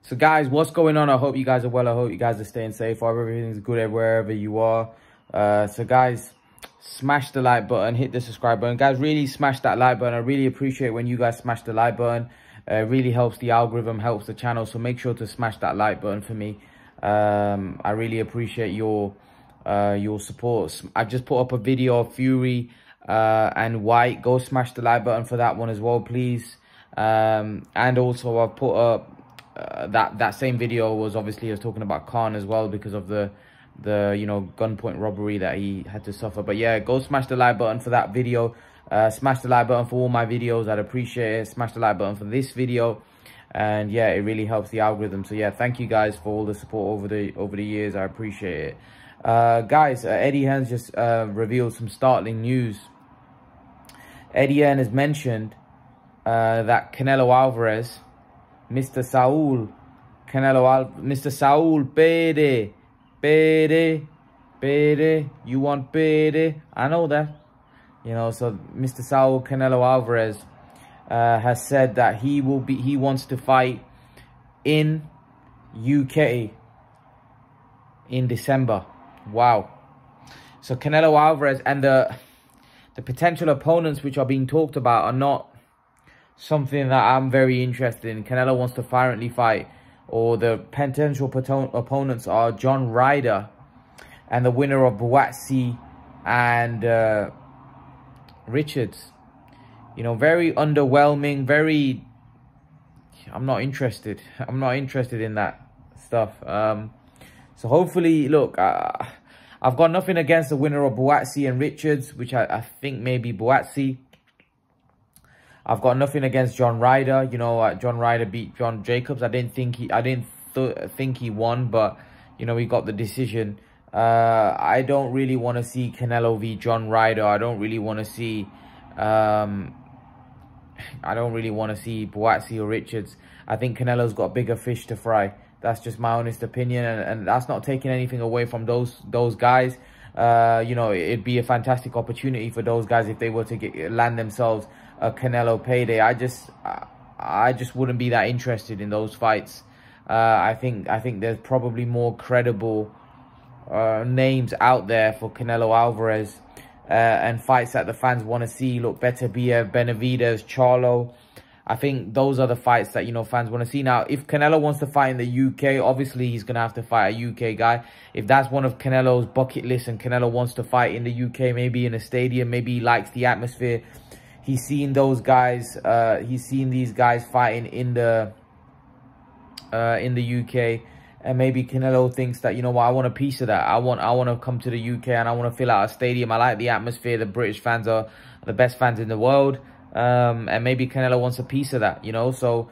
So guys, what's going on? I hope you guys are well. I hope you guys are staying safe. I hope everything's good wherever you are. So guys, smash the like button, hit the subscribe button. Guys, really smash that like button. I really appreciate when you guys smash the like button. It really helps the algorithm, helps the channel. So make sure to smash that like button for me. I really appreciate your support. I just put up a video of Fury and White. Go smash the like button for that one as well, please. And also I've put up that same video was obviously I was talking about Khan as well, because of the gunpoint robbery that he had to suffer. But yeah, go smash the like button for that video. Smash the like button for all my videos. I'd appreciate it. Smash the like button for this video. And yeah, it really helps the algorithm. So yeah, thank you guys for all the support over the years. I appreciate it. Guys, Eddie Hearn's just revealed some startling news. Eddie Hearn has mentioned that Canelo Alvarez, Mr. Saul Pede, you want Pede? I know that. So Mr. Saul Canelo Alvarez has said that he wants to fight in UK in December. Wow. So Canelo Alvarez and the potential opponents which are being talked about are not something that I'm very interested in. Canelo wants to violently fight, or the potential opponents are John Ryder and the winner of Buatsi and Richards. Very underwhelming, very... I'm not interested. I'm not interested in that stuff. So hopefully, look, I've got nothing against the winner of Buatsi and Richards, which I think may be Buatsi. I've got nothing against John Ryder. John Ryder beat John Jacobs. I didn't think he won, but he got the decision. I don't really want to see Canelo v John Ryder. I don't really want to see Buatsi or Richards. I think Canelo's got bigger fish to fry. That's just my honest opinion, and that's not taking anything away from those guys. It'd be a fantastic opportunity for those guys if they were to land themselves a Canelo payday. I just wouldn't be that interested in those fights. I think there's probably more credible names out there for Canelo Alvarez, and fights that the fans want to see. Look, Beterbiev, Benavidez, Charlo. I think those are the fights that, fans want to see. Now, if Canelo wants to fight in the UK, obviously he's going to have to fight a UK guy. If that's one of Canelo's bucket lists and Canelo wants to fight in the UK, maybe in a stadium, maybe he likes the atmosphere. He's seen those guys, he's seen these guys fighting in the UK. And maybe Canelo thinks that, I want a piece of that. I want to come to the UK and I want to fill out a stadium. I like the atmosphere. The British fans are the best fans in the world. And maybe Canelo wants a piece of that, so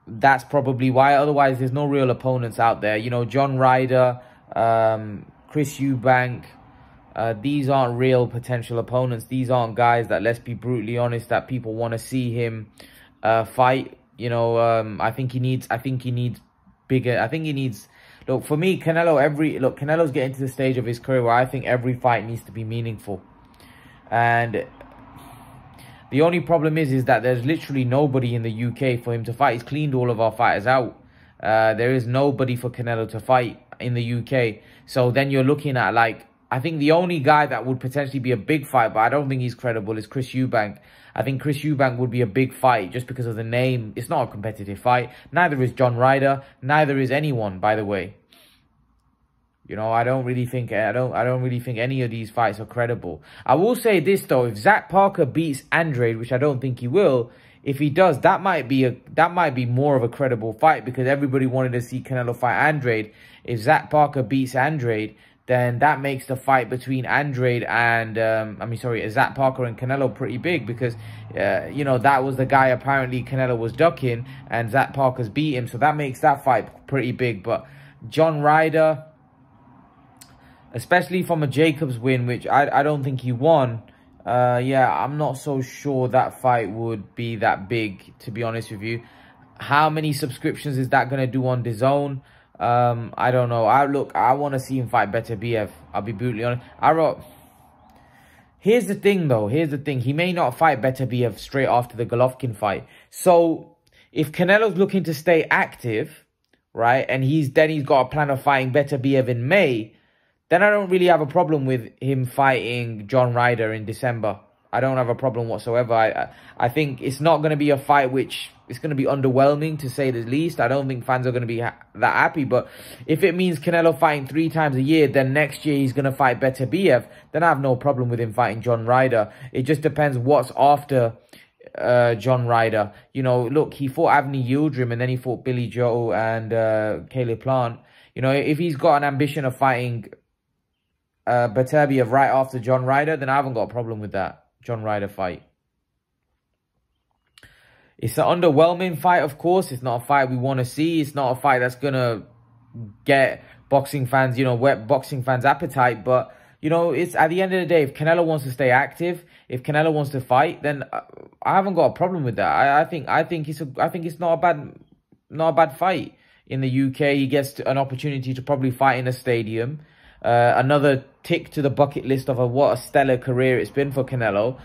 that's probably why. Otherwise, there's no real opponents out there. John Ryder, Chris Eubank, these aren't real potential opponents. These aren't guys that, let's be brutally honest, that people want to see him fight. I think he needs bigger. I think he needs... Look, for me, Canelo's getting to the stage of his career where I think every fight needs to be meaningful. And the only problem is that there's literally nobody in the UK for him to fight. He's cleaned all of our fighters out. There is nobody for Canelo to fight in the UK. So then you're looking at, I think the only guy that would potentially be a big fight, but I don't think he's credible, is Chris Eubank. I think Chris Eubank would be a big fight just because of the name. It's not a competitive fight. Neither is John Ryder. Neither is anyone, by the way. I don't really think any of these fights are credible. I will say this though: if Zach Parker beats Andrade, which I don't think he will, if he does, that might be more of a credible fight, because everybody wanted to see Canelo fight Andrade. If Zach Parker beats Andrade, then that makes the fight between Andrade and Zach Parker and Canelo pretty big, because that was the guy apparently Canelo was ducking, and Zach Parker's beat him, so that makes that fight pretty big. But John Ryder, especially from a Jacobs win, which I don't think he won, I'm not so sure that fight would be that big, to be honest with you. How many subscriptions is that going to do on DAZN? I don't know. I want to see him fight Beterbiev. I'll be brutally honest. Here's the thing, though. He may not fight Beterbiev straight after the Golovkin fight. So if Canelo's looking to stay active, right, and he's got a plan of fighting Beterbiev in May, then I don't really have a problem with him fighting John Ryder in December. I don't have a problem whatsoever. I think it's not going to be a fight which is going to be underwhelming, to say the least. I don't think fans are going to be that happy. But if it means Canelo fighting 3 times a year, then next year he's going to fight Beterbiev, then I have no problem with him fighting John Ryder. It just depends what's after John Ryder. You know, look, he fought Avni Yildirim and then he fought Billy Joe and Caleb Plant. You know, if he's got an ambition of fighting Beterbiev right after John Ryder, then I haven't got a problem with that John Ryder fight. It's an underwhelming fight, of course. It's not a fight we want to see. It's not a fight that's going to get boxing fans, you know, whet boxing fans' appetite. But, you know, it's at the end of the day, if Canelo wants to stay active, if Canelo wants to fight, then I haven't got a problem with that. I think it's not a bad fight. In the UK, he gets an opportunity to probably fight in a stadium. Another tick to the bucket list of what a stellar career it's been for Canelo.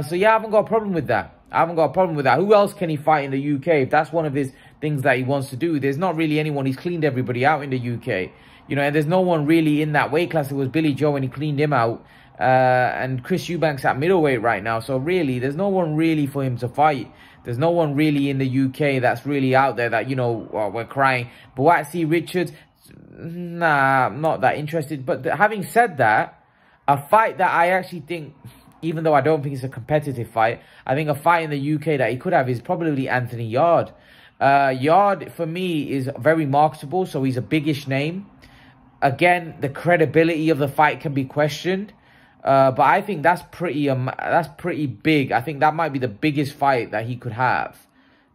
So yeah, I haven't got a problem with that. Who else can he fight in the UK? If that's one of his things that he wants to do, there's not really anyone. He's cleaned everybody out in the UK. You know, and there's no one really in that weight class. It was Billy Joe and he cleaned him out. And Chris Eubanks at middleweight right now. So really, there's no one really for him to fight. There's no one really in the UK that's really out there that, you know, we're crying. Buatsi, Richards, nah, I'm not that interested. But having said that, a fight that I actually think, even though I don't think it's a competitive fight, I think a fight in the UK that he could have is probably Anthony Yarde. Yarde, for me, is very marketable, so he's a biggish name. Again, the credibility of the fight can be questioned. But I think that's pretty big. I think that might be the biggest fight that he could have.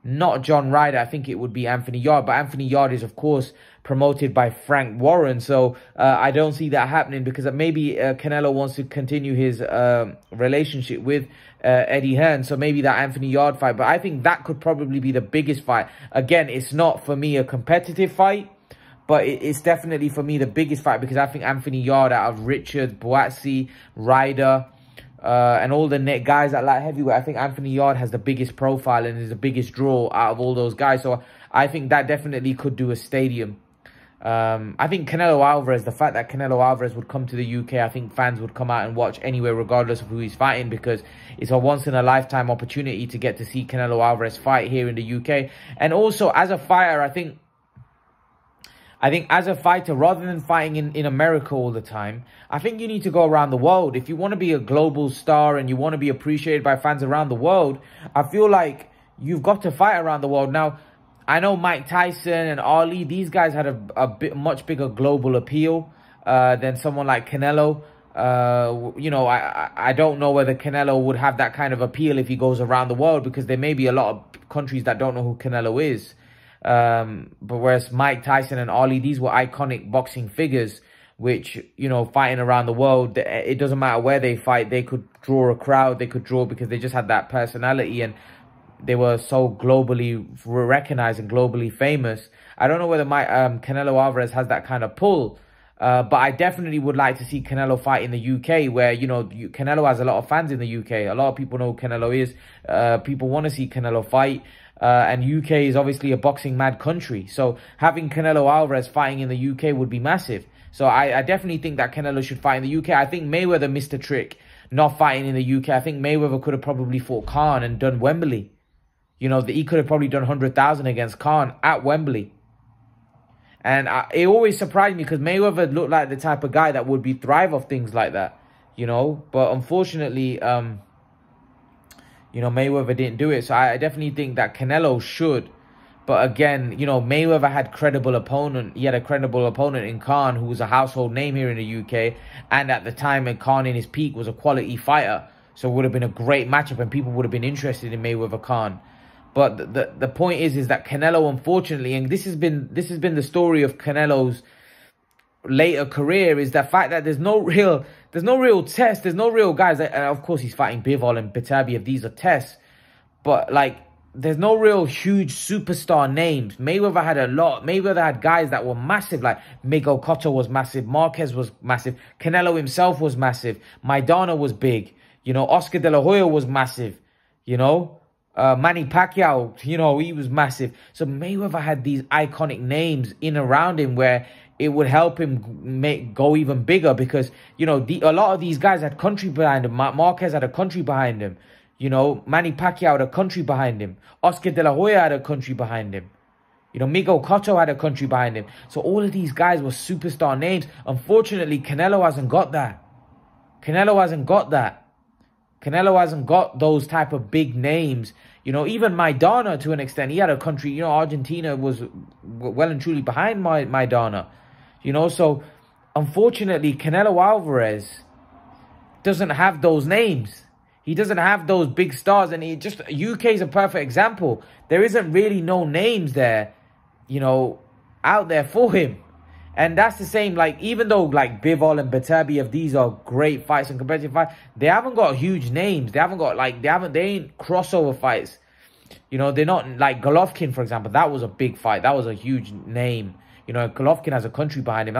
Not John Ryder. I think it would be Anthony Yarde. But Anthony Yarde is, of course, promoted by Frank Warren. So I don't see that happening because maybe Canelo wants to continue his relationship with Eddie Hearn. So maybe that Anthony Yarde fight. But I think that could probably be the biggest fight. Again, it's not, for me, a competitive fight. But it's definitely, for me, the biggest fight because I think Anthony Yarde out of Richards, Buatsi, Ryder, and all the guys at light heavyweight, I think Anthony Yarde has the biggest profile and is the biggest draw out of all those guys. So I think that definitely could do a stadium. I think Canelo Alvarez, the fact that Canelo Alvarez would come to the UK, I think fans would come out and watch anyway, regardless of who he's fighting, because it's a once-in-a-lifetime opportunity to get to see Canelo Alvarez fight here in the UK. And also, as a fighter, I think as a fighter, rather than fighting in America all the time, I think you need to go around the world. If you want to be a global star and you want to be appreciated by fans around the world, I feel like you've got to fight around the world. Now, I know Mike Tyson and Ali, these guys had a much bigger global appeal than someone like Canelo. You know, I don't know whether Canelo would have that kind of appeal if he goes around the world, because there may be a lot of countries that don't know who Canelo is. But whereas Mike Tyson and Ali, these were iconic boxing figures, which, you know, fighting around the world, it doesn't matter where they fight, they could draw a crowd, they could draw because they just had that personality and they were so globally recognized and globally famous. I don't know whether Canelo Alvarez has that kind of pull, but I definitely would like to see Canelo fight in the UK, where, you know, Canelo has a lot of fans in the UK. A lot of people know who Canelo is. People want to see Canelo fight. And UK is obviously a boxing mad country. So having Canelo Alvarez fighting in the UK would be massive. So I definitely think that Canelo should fight in the UK. I think Mayweather missed a trick not fighting in the UK. I think Mayweather could have probably fought Khan and done Wembley. You know, he could have probably done 100,000 against Khan at Wembley. And it always surprised me because Mayweather looked like the type of guy that would thrive off things like that, you know. But unfortunately, you know, Mayweather didn't do it. So I definitely think that Canelo should. But again, you know, Mayweather had credible opponent. He had a credible opponent in Khan, who was a household name here in the UK. And at the time, Khan in his peak was a quality fighter. So it would have been a great matchup and people would have been interested in Mayweather Khan. But the point is that Canelo, unfortunately, and this has been the story of Canelo's later career, is the fact that there's no real test, there's no real guys. And of course, he's fighting Bivol and Beterbiev. These are tests, but like, there's no real huge superstar names. Mayweather had a lot. Mayweather had guys that were massive, like Miguel Cotto was massive, Marquez was massive, Canelo himself was massive, Maidana was big, you know, Oscar De La Hoya was massive, you know. Manny Pacquiao, you know, he was massive. So Mayweather had these iconic names in around him where it would help him go even bigger because, you know, a lot of these guys had country behind him. Marquez had a country behind him. You know, Manny Pacquiao had a country behind him. Oscar De La Hoya had a country behind him. You know, Miguel Cotto had a country behind him. So all of these guys were superstar names. Unfortunately, Canelo hasn't got that. Canelo hasn't got that. Canelo hasn't got those type of big names. You know, even Maidana to an extent, he had a country, you know, Argentina was well and truly behind Maidana. You know, so unfortunately, Canelo Alvarez doesn't have those names. He doesn't have those big stars. And UK is a perfect example. There isn't really no names there, you know, out there for him. And that's the same, like, even though, like, Bivol and Beterbiev, these are great fights and competitive fights, they haven't got huge names. They haven't got, like, they ain't crossover fights. You know, they're not, like, Golovkin, for example. That was a big fight. That was a huge name. You know, Golovkin has a country behind him.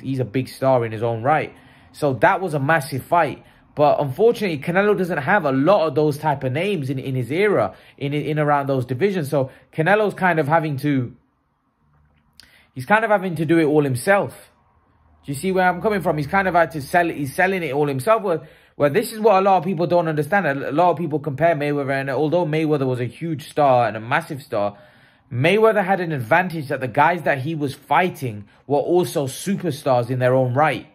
He's a big star in his own right. So that was a massive fight. But unfortunately, Canelo doesn't have a lot of those type of names in his era, in around those divisions. So Canelo's kind of having to... He's kind of having to do it all himself. Do you see where I'm coming from? He's kind of had to sell it. He's selling it all himself. Well, this is what a lot of people don't understand. A lot of people compare Mayweather. And although Mayweather was a huge star and a massive star, Mayweather had an advantage that the guys that he was fighting were also superstars in their own right.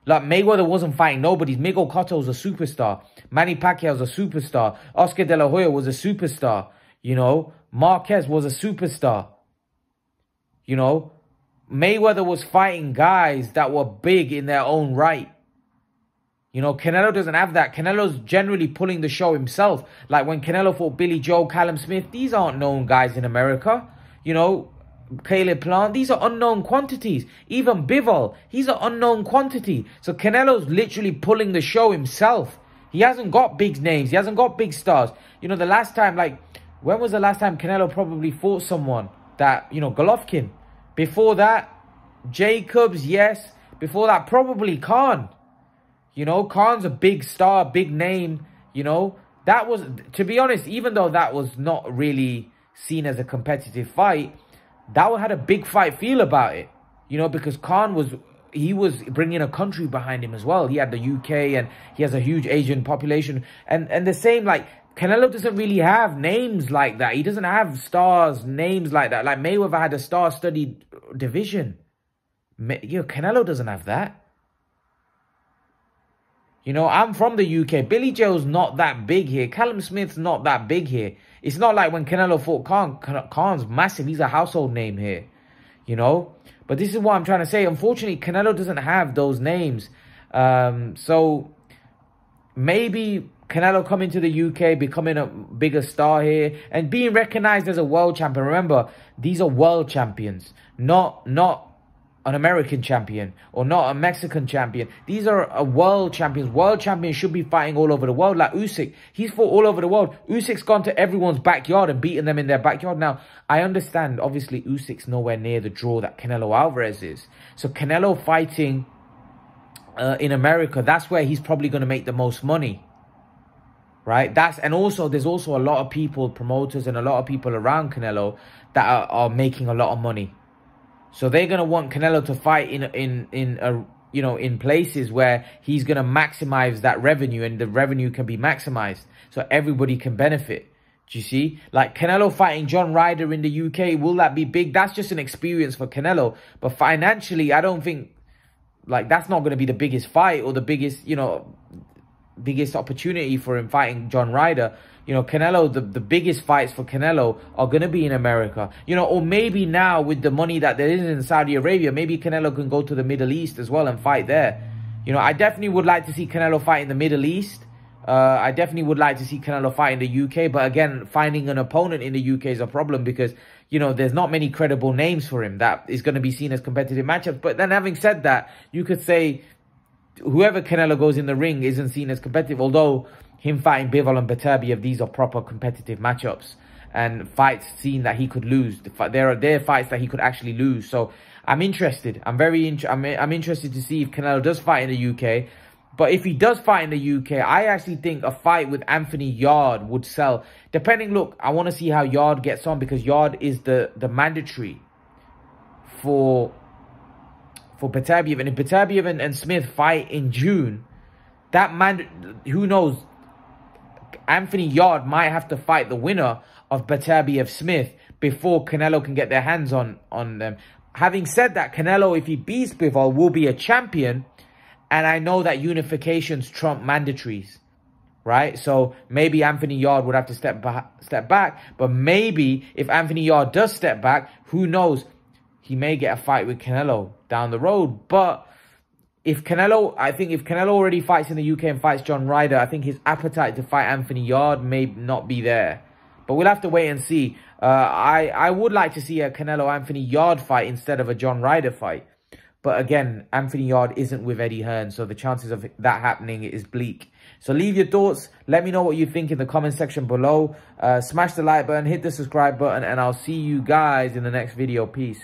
Like, Mayweather wasn't fighting nobody. Miguel Cotto was a superstar. Manny Pacquiao was a superstar. Oscar De La Hoya was a superstar. You know, Marquez was a superstar. You know, Mayweather was fighting guys that were big in their own right. You know, Canelo doesn't have that. Canelo's generally pulling the show himself. Like when Canelo fought Billy Joe, Callum Smith, these aren't known guys in America. You know, Caleb Plant, these are unknown quantities. Even Bivol, he's an unknown quantity. So Canelo's literally pulling the show himself. He hasn't got big names. He hasn't got big stars. You know, the last time, like, when was the last time Canelo probably fought someone that, you know, Golovkin? Before that, Jacobs, yes. Before that, probably Khan. You know, Khan's a big star, big name. You know, that was, to be honest, even though that was not really seen as a competitive fight, that had a big fight feel about it. You know, because Khan was bringing a country behind him as well. He had the UK and he has a huge Asian population. And the same, like, Canelo doesn't really have names like that. He doesn't have stars, names like that. Like Mayweather had a star-studded division. You know, Canelo doesn't have that. You know, I'm from the UK. Billy Joe's not that big here. Callum Smith's not that big here. It's not like when Canelo fought Khan. Khan's massive. He's a household name here. You know? But this is what I'm trying to say. Unfortunately, Canelo doesn't have those names. So maybe Canelo coming to the UK, becoming a bigger star here, and being recognized as a world champion. Remember, these are world champions, not an American champion or not a Mexican champion. These are world champions. World champions should be fighting all over the world. Like Usyk, he's fought all over the world. Usyk's gone to everyone's backyard and beaten them in their backyard. Now, I understand, obviously, Usyk's nowhere near the draw that Canelo Alvarez is. So Canelo fighting in America, that's where he's probably going to make the most money. Right? And also, there's also a lot of people, promoters and a lot of people around Canelo that are making a lot of money. So they're going to want Canelo to fight in places where he's going to maximize that revenue, and the revenue can be maximized so everybody can benefit. Do you see? Like Canelo fighting John Ryder in the UK, will that be big? That's just an experience for Canelo. But financially, I don't think, like, that's not going to be the biggest fight or the biggest, you know, biggest opportunity for him fighting John Ryder. You know, Canelo, the biggest fights for Canelo are going to be in America. You know, or maybe now with the money that there is in Saudi Arabia, maybe Canelo can go to the Middle East as well and fight there. You know, I definitely would like to see Canelo fight in the Middle East. I definitely would like to see Canelo fight in the UK. But again, finding an opponent in the UK is a problem because, you know, there's not many credible names for him that is going to be seen as competitive matchups. But then having said that, you could say whoever Canelo goes in the ring isn't seen as competitive, although him fighting Bivol and Beterbiev, these are proper competitive matchups and fights seen that he could lose. There are fights that he could actually lose. So I'm interested. I'm interested to see if Canelo does fight in the UK. But if he does fight in the UK, I actually think a fight with Anthony Yarde would sell. Depending, look, I want to see how Yarde gets on, because Yarde is the mandatory for Beterbiev. And if Beterbiev and Smith fight in June, who knows? Anthony Yarde might have to fight the winner of Beterbiev-Smith before Canelo can get their hands on them. Having said that, Canelo, if he beats Bivol, will be a champion. And I know that unifications trump mandatories, right? So maybe Anthony Yarde would have to step back. But maybe if Anthony Yarde does step back, who knows? He may get a fight with Canelo down the road. But I think if Canelo already fights in the UK and fights John Ryder, I think his appetite to fight Anthony Yarde may not be there. But we'll have to wait and see. I would like to see a Canelo-Anthony Yarde fight instead of a John Ryder fight. But again, Anthony Yarde isn't with Eddie Hearn, so the chances of that happening is bleak. So leave your thoughts. Let me know what you think in the comment section below. Smash the like button, hit the subscribe button, and I'll see you guys in the next video. Peace.